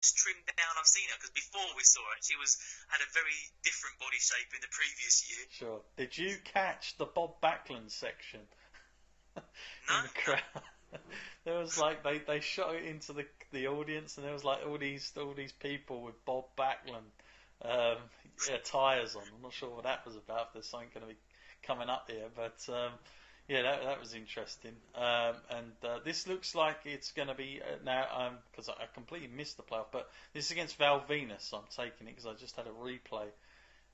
trimmed down I've seen her, because before we saw her, she had a very different body shape in the previous year. Sure. Did you catch the Bob Backlund section No, in the no. crowd? There was like they shot it into the audience, and there was like all these people with Bob Backlund attires on. I'm not sure what that was about. If there's something going to be coming up here, but yeah, that was interesting. And this looks like it's going to be now because I completely missed the playoff, but this is against Val Venus. I'm taking it because I just had a replay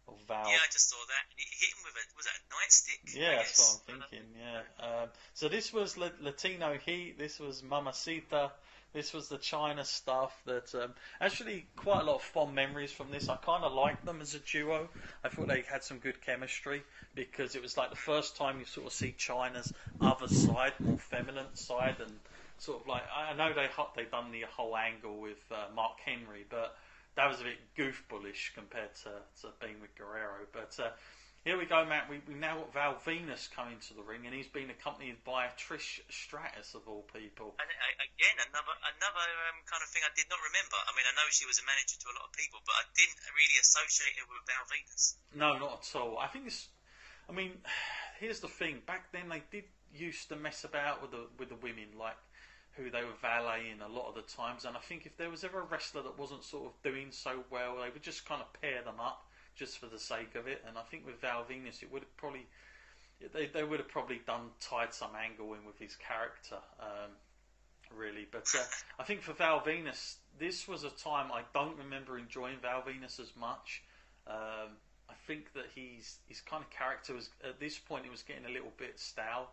of Yeah, Val. I just saw that. And he hit him with was that a nightstick? I Yeah, that's what guess. I'm thinking. Yeah. So this was Latino Heat. This was Mamacita. This was the China stuff. That actually quite a lot of fond memories from this. I kind of liked them as a duo. I thought they had some good chemistry because it was like the first time you sort of see China's other side, more feminine side, and sort of like I know they done the whole angle with Mark Henry, but that was a bit goofballish compared to being with Guerrero. But here we go, Matt. We now got Val Venus coming to the ring, and he's been accompanied by Trish Stratus of all people. And again, another kind of thing I did not remember. I mean, I know she was a manager to a lot of people, but I didn't really associate her with Val Venus. No, not at all. I think this. I mean, here's the thing. Back then, they did used to mess about with the women, like who they were valeting a lot of the times. And I think if there was ever a wrestler that wasn't sort of doing so well, they would just kind of pair them up just for the sake of it. And I think with Val Venus, it would have probably they would have probably tied some angle in with his character, really. But I think for Val Venus, this was a time I don't remember enjoying Val Venus as much. I think that his kind of character was at this point it was getting a little bit stale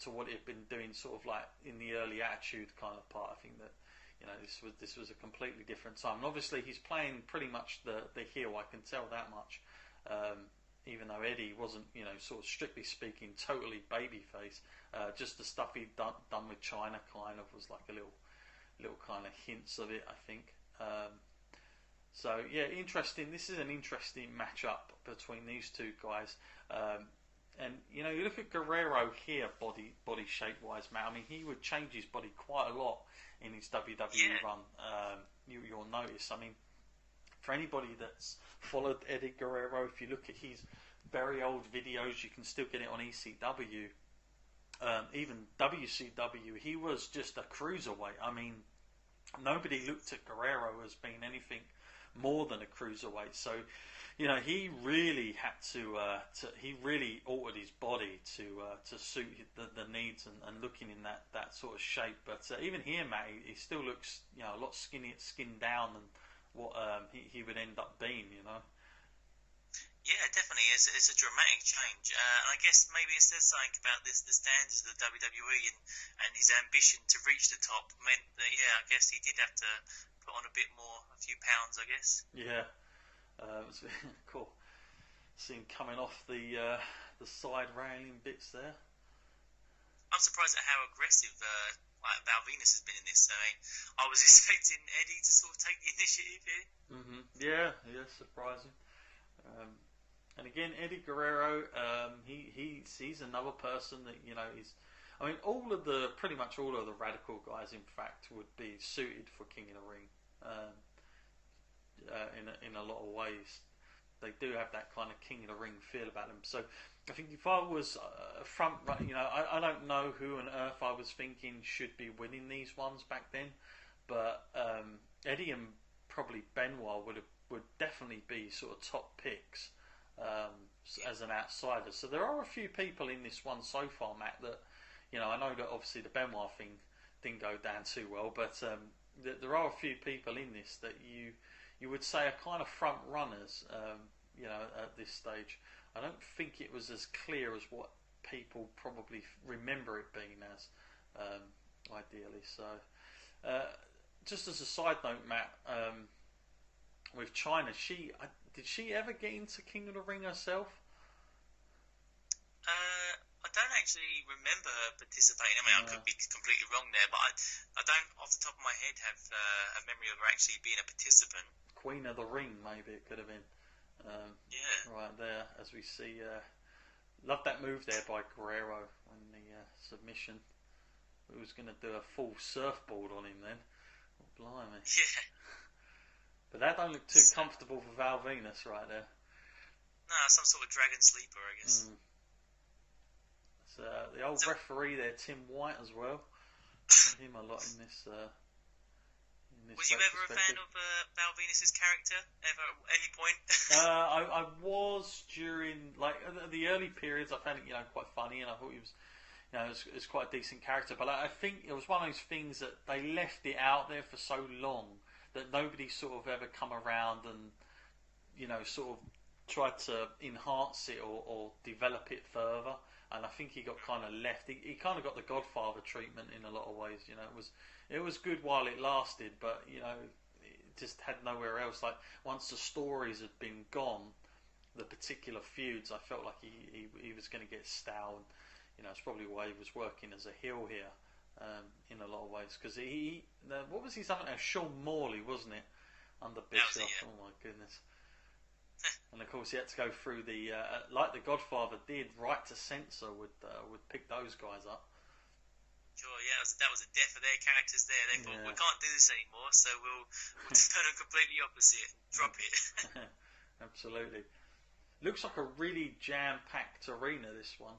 to what it had been doing, sort of like in the early Attitude kind of part. I think that this was a completely different time. And obviously he's playing pretty much the heel. I can tell that much. Even though Eddie wasn't, sort of strictly speaking, totally babyface, just the stuff he'd done with China kind of was like a little kind of hints of it, I think. So yeah, interesting. This is an interesting matchup between these two guys. And you look at Guerrero here, body shape wise, Matt. I mean, he would change his body quite a lot in his WWE run. You'll notice. I mean, for anybody that's followed Eddie Guerrero, if you look at his very old videos, you can still get it on ECW. Even WCW, he was just a cruiserweight. I mean, nobody looked at Guerrero as being anything more than a cruiserweight. So, he really had he really altered his body to suit the needs and looking in that sort of shape. But even here, Matt, he still looks a lot skinned down than what he would end up being. Yeah, definitely. It's a dramatic change, and I guess maybe it says something about the standards of the WWE and his ambition to reach the top meant that I guess he did have to put on a few pounds, I guess. Yeah, it was cool. See him coming off the side railing bits there. I'm surprised at how aggressive like Val Venus has been in this. I was expecting Eddie to sort of take the initiative here. Yeah, surprising. And again, Eddie Guerrero, he's another person that is. I mean, pretty much all of the Radical guys, in fact, would be suited for King of the Ring. In a lot of ways, they do have that kind of King of the Ring feel about them. So, I think if I was front, I don't know who on earth I was thinking should be winning these ones back then, but Eddie and probably Benoit would definitely be sort of top picks. As an outsider, so there are a few people in this one so far, Matt. That I know that obviously the Benoit thing didn't go down too well, but there are a few people in this that you would say are kind of front runners. At this stage, I don't think it was as clear as what people probably remember it being as, ideally. So, just as a side note, Matt, with China, did she ever get into King of the Ring herself? I don't actually remember her participating. I mean, I could be completely wrong there, but I don't, off the top of my head, have a memory of her actually being a participant. Queen of the Ring, maybe it could have been. Right there, as we see. Love that move there by Guerrero on the submission. Who was going to do a full surfboard on him then? Blimey. Yeah. But that don't look too So, comfortable for Val Venus right there. no, some sort of dragon sleeper, I guess. Mm. It's, the old So, referee there, Tim White, as well. Him a lot in this was you ever a fan retrospective. of Val Venus's character ever at any point? I was during like the early periods. I found it quite funny, and I thought he was it was quite a decent character. But I think it was one of those things that they left it out there for so long that nobody sort of ever come around and sort of tried to enhance it or develop it further. And I think he got kind of left. He kind of got the Godfather treatment in a lot of ways. It was good while it lasted, but it just had nowhere else. Like once the stories had been gone, the particular feuds, I felt like he was going to get stale. And, it's probably why he was working as a heel here in a lot of ways. Because what was his other name? Sean Morley, wasn't it? Under That was Bischoff. it, yeah. Oh my goodness. And of course, he had to go through the like the Godfather did. Right to Censor would pick those guys up. Sure, yeah, that was a death of their characters there. They thought, Yeah. we can't do this anymore, so we'll turn it completely opposite and drop it. Absolutely. Looks like a really jam-packed arena. This one,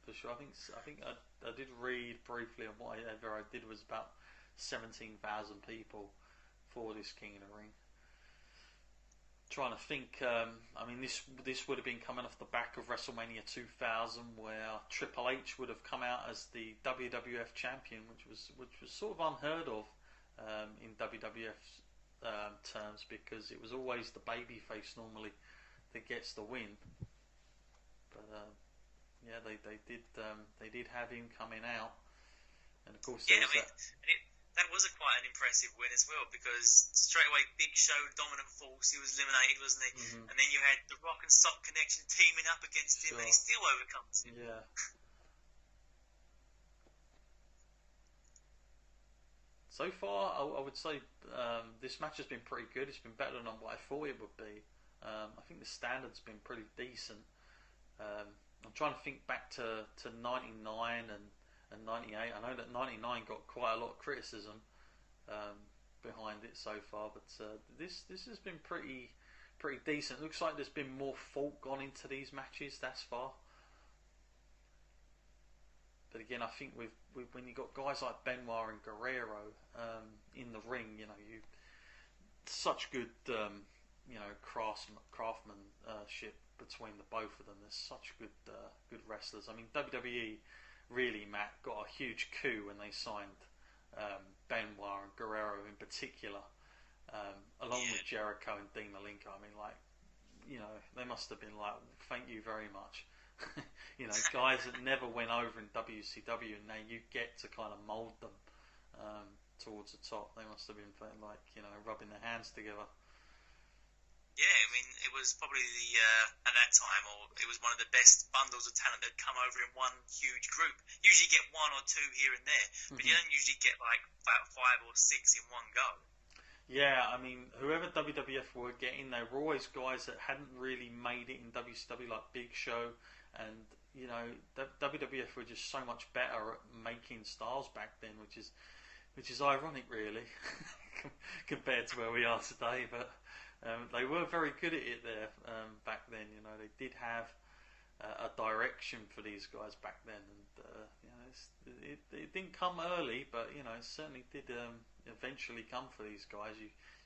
for sure. I think I did read briefly, and whatever I did was about 17,000 people for this King of the Ring. Trying to think. I mean, this would have been coming off the back of WrestleMania 2000, where Triple H would have come out as the WWF champion, which was sort of unheard of in WWF terms, because it was always the babyface normally that gets the win. But yeah, they did have him coming out, and of course there Yeah, I was mean, that. that was quite an impressive win as well, because straight away, Big Show, dominant force, he was eliminated, wasn't he? Mm-hmm. And then you had the Rock and Sock connection teaming up against him, and he still overcomes him. Yeah. So far, I would say this match has been pretty good. It's been better than what I thought it would be. I think the standard's been pretty decent. I'm trying to think back to 99 and 98. I know that 99 got quite a lot of criticism behind it so far, but this has been pretty decent. Looks like there's been more thought gone into these matches thus far. But again, I think with when you got guys like Benoit and Guerrero in the ring, you such good craftsmanship between the both of them. There's such good wrestlers. I mean, WWE really, Matt, got a huge coup when they signed Benoit and Guerrero in particular, along with Jericho and Dean Malenko. I mean, they must have been like, thank you very much. Guys that never went over in WCW, and now you get to kind of mould them towards the top. They must have been like, rubbing their hands together. Yeah, I mean, it was probably at that time, or it was one of the best bundles of talent that come over in one huge group. Usually you get one or two here and there, but you don't usually get like about 5 or 6 in one go. Yeah, I mean, whoever WWF were getting, they were always guys that hadn't really made it in WCW, like Big Show, and WWF were just so much better at making stars back then, which is ironic, really, compared to where we are today. But they were very good at it there back then. They did have a direction for these guys back then, and it didn't come early, but it certainly did eventually come for these guys.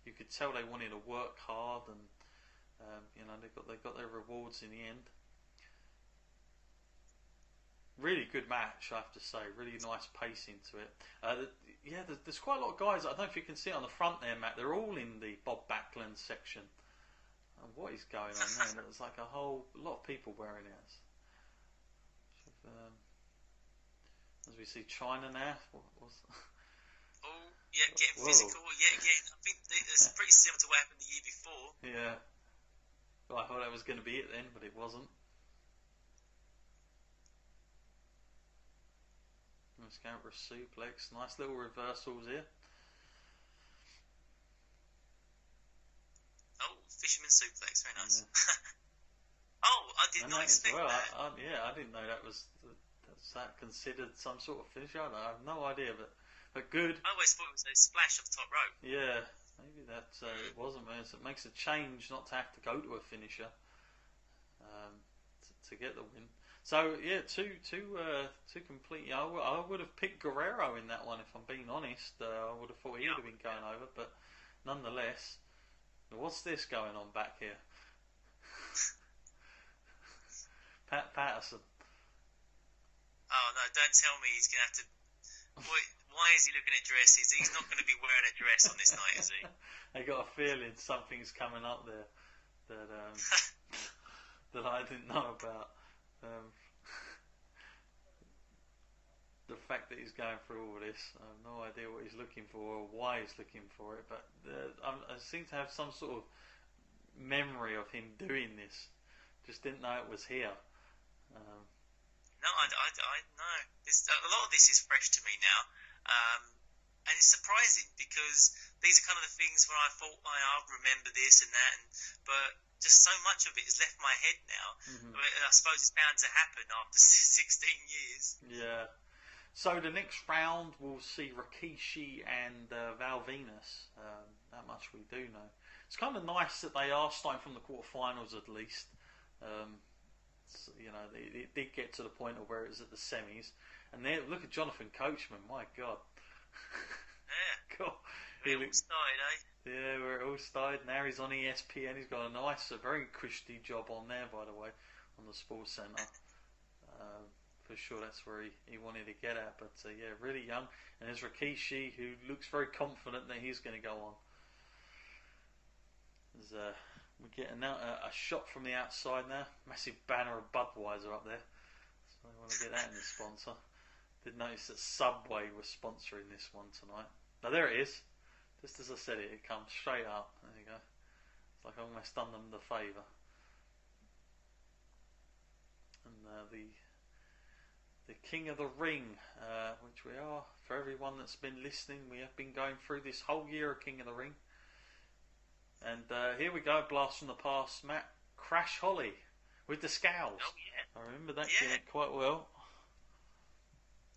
You could tell they wanted to work hard, and they got their rewards in the end. Really good match, I have to say. Really nice pacing to it. There's quite a lot of guys. I don't know if you can see it on the front there, Matt. They're all in the Bob Backlund section. What is going on there? There's like a lot of people wearing it. As we see China now. Oh, yeah, getting physical. Yeah. I think it's pretty similar to what happened the year before. Yeah. Well, I thought that was going to be it then, but it wasn't. Let's go for a suplex. Nice little reversals here. Oh, fisherman suplex. Very nice. Yeah. Oh, I did not expect that. I didn't know that's that considered some sort of finisher. I have no idea, but but good. I always thought it was a splash off the top rope. Yeah, maybe that it wasn't. Man. So it makes a change not to have to go to a finisher to get the win. So yeah, two complete. I would have picked Guerrero in that one if I'm being honest. I would have thought he would have been going over, but nonetheless, what's this going on back here? Pat Patterson. Oh no! Don't tell me he's gonna have to. Why is he looking at dresses? He's not going to be wearing a dress on this night, is he? I got a feeling something's coming up there that that I didn't know about. Um, the fact that he's going through all this, I have no idea what he's looking for or why he's looking for it. But I seem to have some sort of memory of him doing this. Just didn't know it was here. No, I no. A lot of this is fresh to me now, and it's surprising because these are kind of the things where I thought I'll remember this and that, but just so much of it has left my head now. Mm-hmm. I suppose it's bound to happen after 16 years. Yeah. So the next round we'll see Rikishi and Val Venus. That much we do know. It's kind of nice that they are starting from the quarterfinals at least. So, you know, it did get to the point of where it was at the semis. And there, look at Jonathan Coachman. My God. Yeah. God. It all started, eh? Yeah, where it all started. Now he's on ESPN. He's got a very cushy job on there, by the way, on the Sports Centre. For sure, that's where he wanted to get at. But yeah, really young. And there's Rikishi, who looks very confident that he's going to go on. We're getting a shot from the outside now. Massive banner of Budweiser up there. So I want to get that in the sponsor. Did notice that Subway was sponsoring this one tonight. Now there it is. Just as I said it comes straight up. There you go. It's like I almost done them the favour. And the King of the Ring, which we are, for everyone that's been listening, we have been going through this whole year of King of the Ring. And here we go, blast from the past, Matt. Crash Holly with the scowls. Oh yeah. I remember that gimmick quite well.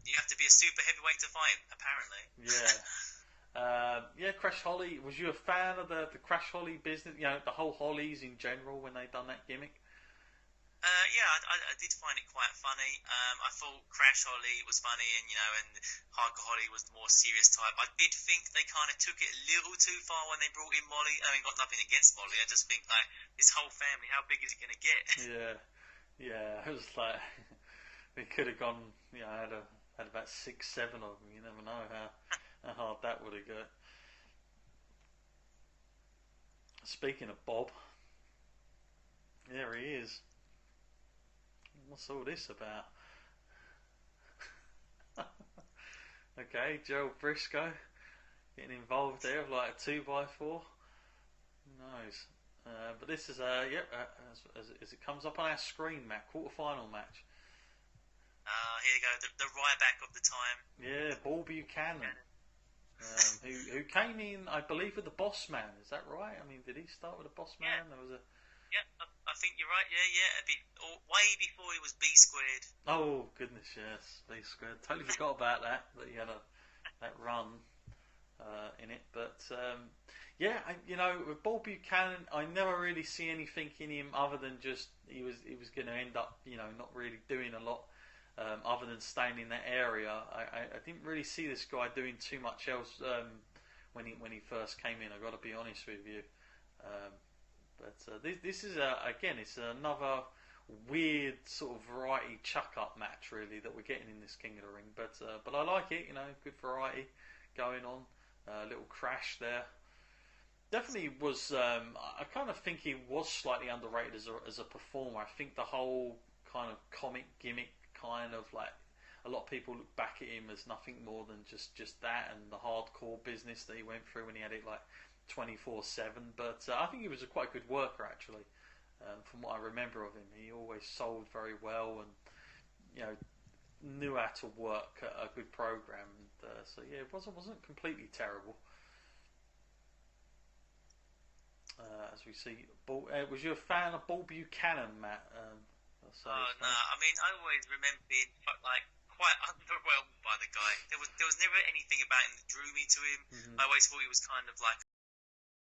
You have to be a super heavyweight to fight him, apparently. Yeah, Crash Holly. Was you a fan of the Crash Holly business? You know, the whole Hollies in general when they done that gimmick. Yeah, I did find it quite funny. I thought Crash Holly was funny, and Hardcore Holly was the more serious type. I did think they kind of took it a little too far when they brought in Molly. I mean, got nothing against Molly. I just think like this whole family, how big is it going to get? Yeah. It was like they could have gone. Had about 6, 7 of them. You never know how hard that would have got. Speaking of Bob, there he is. What's all this about? Okay, Gerald Briscoe getting involved there, like a 2x4. Who knows? But this is as it comes up on our screen, Matt, quarter-final match. Here you go, the Ryback of the time. Yeah, Paul Buchanan, who came in, I believe, with the Boss Man. Is that right? I mean, did he start with the Boss Man? Yeah. There was a. Yeah, I think you're right. Yeah, a bit way before it was B Squared. Oh goodness, yes, B Squared. Totally forgot about that. That he had that run in it. But with Paul Buchanan, I never really see anything in him other than just he was going to end up, not really doing a lot. Other than staying in that area, I didn't really see this guy doing too much else when he first came in. I got to be honest with you. But this is it's another weird sort of variety chuck-up match really that we're getting in this King of the Ring. But I like it, good variety going on. A little crash there. Definitely was. I kind of think he was slightly underrated as a performer. I think the whole kind of comic gimmick, kind of like a lot of people look back at him as nothing more than just that and the hardcore business that he went through when he had it like 24/7. But I think he was a quite good worker actually. From what I remember of him, he always sold very well and knew how to work a good program. So yeah, it wasn't completely terrible. As we see, was you a fan of Bull Buchanan, Matt? No, I mean I always remember being quite underwhelmed by the guy. There was never anything about him that drew me to him. Mm-hmm. I always thought he was kind of like